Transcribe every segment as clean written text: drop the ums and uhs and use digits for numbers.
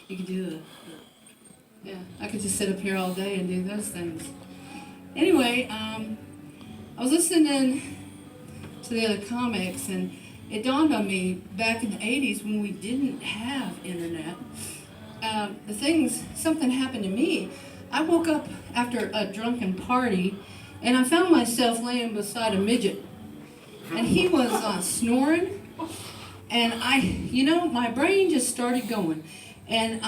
You could do it. Yeah, I could just sit up here all day and do those things. Anyway, I was listening to the other comics, and it dawned on me back in the 80s when we didn't have internet. Something happened to me. I woke up after a drunken party, and I found myself laying beside a midget. And he was snoring, and my brain just started going. And,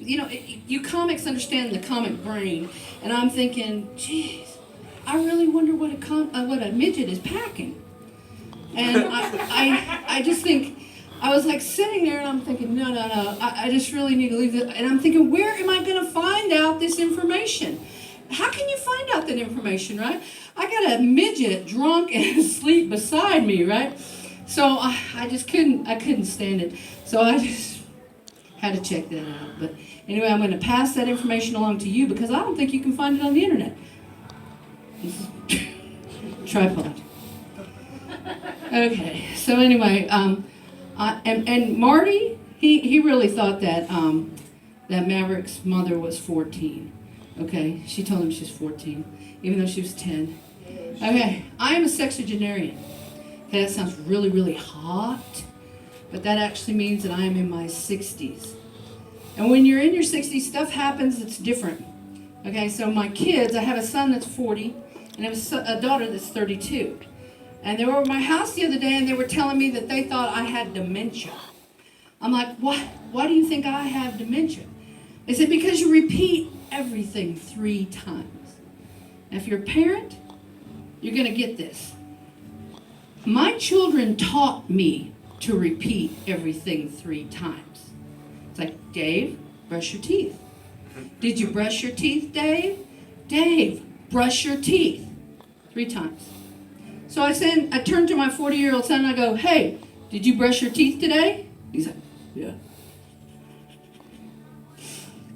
you comics understand the comic brain, and I'm thinking, geez, I really wonder what a midget is packing. And I just think, I was like sitting there and I'm thinking, no, I just really need to leave this. And I'm thinking, where am I going to find out this information? How can you find out that information, right? I got a midget drunk and asleep beside me, right? So I couldn't stand it. So I just had to check that out. But anyway, I'm going to pass that information along to you because I don't think you can find it on the internet. Tripod. Okay, so anyway, and Marty, he really thought that that Maverick's mother was 14. Okay, she told him she's 14, even though she was 10. Okay, I am a sexagenarian. Okay, that sounds really, really hot, but that actually means that I am in my 60s. And when you're in your 60s, stuff happens that's different. Okay, so my kids, I have a son that's 40, and I have a daughter that's 32. And they were at my house the other day, and they were telling me that they thought I had dementia. I'm like, why do you think I have dementia? They said, because you repeat everything 3 times. Now, if you're a parent, you're going to get this. My children taught me to repeat everything 3 times. It's like, Dave, brush your teeth. Did you brush your teeth, Dave? Dave, brush your teeth. 3 times. So I turned to my 40-year-old son and I go, hey, did you brush your teeth today? He's like, yeah.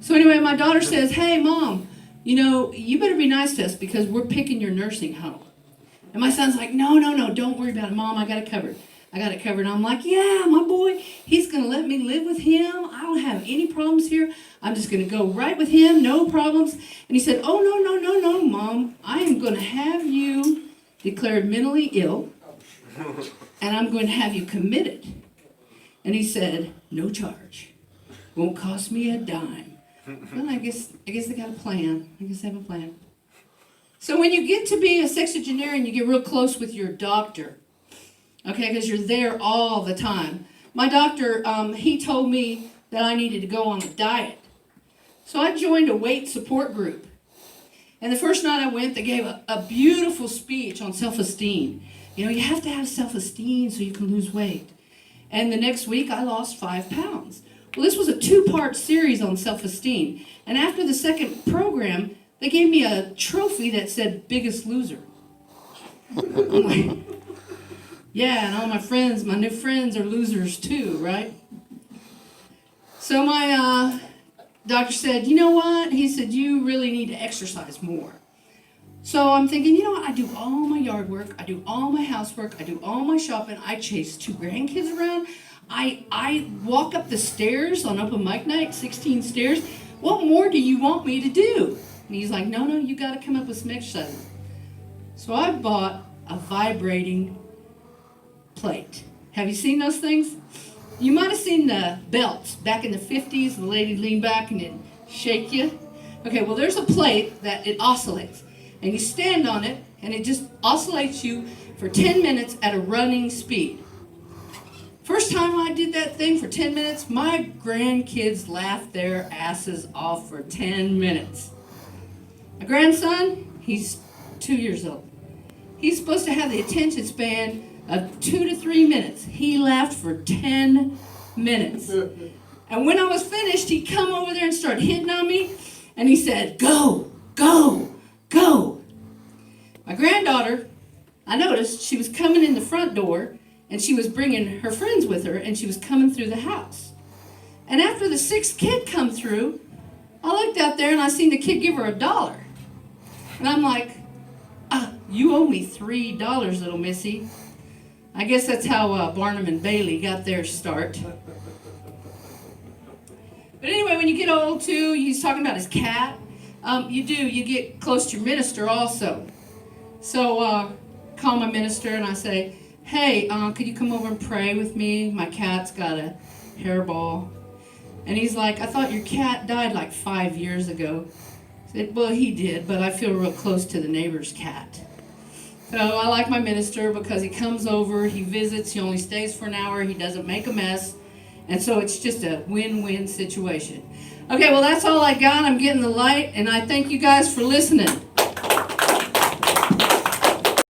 So anyway, my daughter says, hey, Mom, you better be nice to us because we're picking your nursing home. And my son's like, no, don't worry about it, Mom, I got it covered. And I'm like, yeah, my boy, he's going to let me live with him. I don't have any problems here. I'm just going to go right with him, no problems. And he said, oh, no, Mom, I am going to have you declared mentally ill, and I'm going to have you committed. And he said, no charge. Won't cost me a dime. Well, I guess they got a plan. I guess they have a plan. So when you get to be a sexagenarian, you get real close with your doctor. Okay, because you're there all the time. My doctor, he told me that I needed to go on a diet. So I joined a weight support group. And the first night I went, they gave a beautiful speech on self-esteem. You have to have self-esteem so you can lose weight. And the next week, I lost 5 pounds. Well, this was a 2-part series on self-esteem. And after the second program, they gave me a trophy that said, Biggest Loser. I'm like, yeah, and all my new friends are losers too, right? So my doctor said, you know what? He said, you really need to exercise more. So I'm thinking, I do all my yard work, I do all my housework, I do all my shopping, I chase 2 grandkids around, I walk up the stairs on open mic night, 16 stairs. What more do you want me to do? And he's like, no, you got to come up with some exercises. So I bought a vibrating plate. Have you seen those things? You might have seen the belts back in the 50s. The lady lean back and it'd shake you. Okay, well, there's a plate that it oscillates. And you stand on it, and it just oscillates you for 10 minutes at a running speed. First time I did that thing for 10 minutes, my grandkids laughed their asses off for 10 minutes. My grandson, he's 2 years old. He's supposed to have the attention span of 2 to 3 minutes. He laughed for 10 minutes. And when I was finished, he'd come over there and start hitting on me. And he said, go, go, go. My granddaughter, I noticed she was coming in the front door, and she was bringing her friends with her, and she was coming through the house. And after the 6th kid come through, I looked out there, and I seen the kid give her $1. And I'm like, you owe me $3, little missy. I guess that's how Barnum and Bailey got their start. But anyway, when you get old too, he's talking about his cat. You get close to your minister also. So call my minister and I say, hey, could you come over and pray with me? My cat's got a hairball. And he's like, I thought your cat died like 5 years ago. I said, well, he did, but I feel real close to the neighbor's cat. So I like my minister because he comes over, he visits, he only stays for an hour, he doesn't make a mess. And so it's just a win-win situation. Okay, well, that's all I got. I'm getting the light, and I thank you guys for listening.